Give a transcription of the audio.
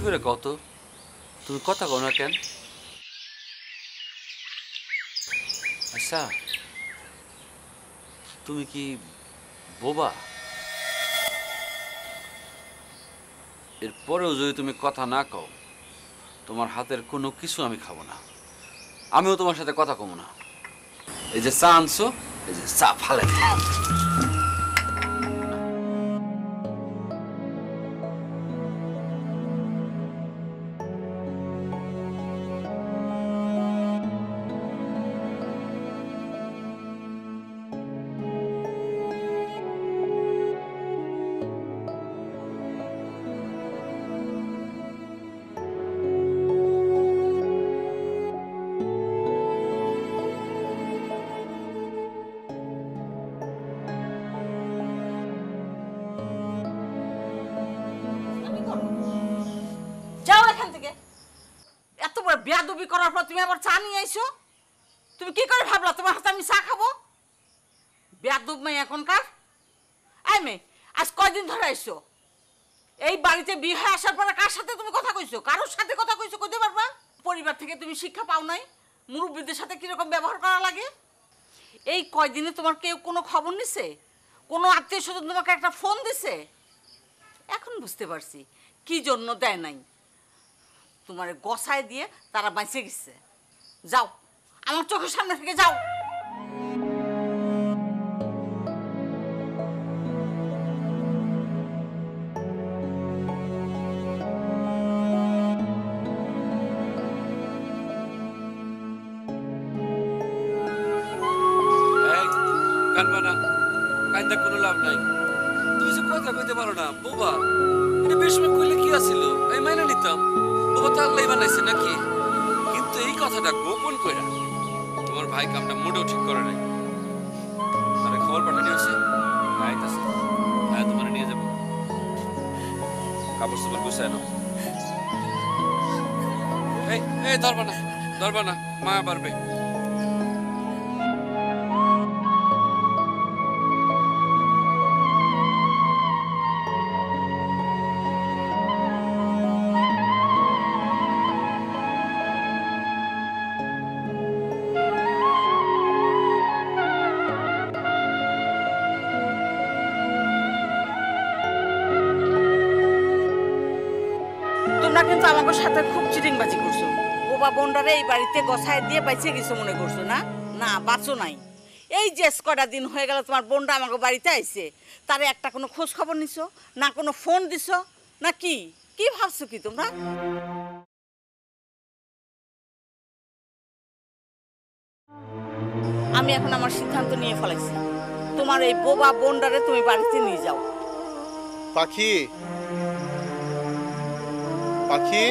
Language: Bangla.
করে কত তুমি কথা কও না কেন? আচ্ছা তুমি কি বোবা? এরপরেও যদি তুমি কথা না কও তোমার হাতের কোনো কিছু আমি খাবো না, আমিও তোমার সাথে কথা কমো না। এই যে চা আনছো, এই যে চা ফালে যাও এখান থেকে। এত বড় বেয়াদবি করার পর তুমি আবার চা নিয়ে আইছো। তুমি কি করে ভাবলা তোমার হাতে আমি চা খাবো? বেয়াদব মেয়ে এখনকার। এই মেয়ে, আজ কয়দিন ধরে আইছো? এই বাড়িতে বিয়ে হয়ে আসার পরে কার সাথে তুমি কথা কইছো? কারোর সাথে কথা কইছো কইতে পারবা? পরিবার থেকে তুমি শিক্ষা পাও নাই মুরব্বীদের সাথে কিরকম ব্যবহার করা লাগে? এই কয়দিনে তোমার কেউ কোনো খবর নিছে? কোনো আত্মীয় স্বজন তোমাকে একটা ফোন দিছে? এখন বুঝতে পারছি কি জন্য দেয় নাই। তোমার গসায় দিয়ে তারা বাঁচে গেছে। যাও আমার চোখের সামনে থেকে যাও। কানবা না, কান্দা কোনো লাভ নাই। তুমি যে কথা কইতে পারো না বোবা, এটা বেশ সময় কইলে কি আছিল, আমি মাইনা নিতাম। বোবা তো আল্লাহ বানাইছে নাকি? কিন্তু এই কথাটা গোপন কইরা তোমার ভাই কামটা মোটেও ঠিক করে নাই। আরে খবর পাঠানি হয়েছে, আইতাছে, আয় তোমার নিয়ে যাবো। কাপড় চোপড় গুছায় নাও। এই ধরবা না, মায়া পারবে। তোমরা কিন্তু আমাকে সাথে খুব চিটিংবাজি করছো। বোবা বোনটারে এই বাড়িতে গসায় দিয়ে বাইচে গেছো মনে করছো না? না, বাঁচো নাই। এই যে কটা দিন হয়ে গেল তোমার বোনটা আমাকে বাড়িতে আইছে, তারে একটা কোনো খোঁজ খবর নিছো না? কোনো ফোন দিছো না? কি কি ভাবছো কি তোমরা? আমি এখন আমার সিদ্ধান্ত নিয়ে ফেলাইছি, তোমার এই বোবা বোনটারে তুমি বাড়িতে নিয়ে যাও। পাখি, পাখি।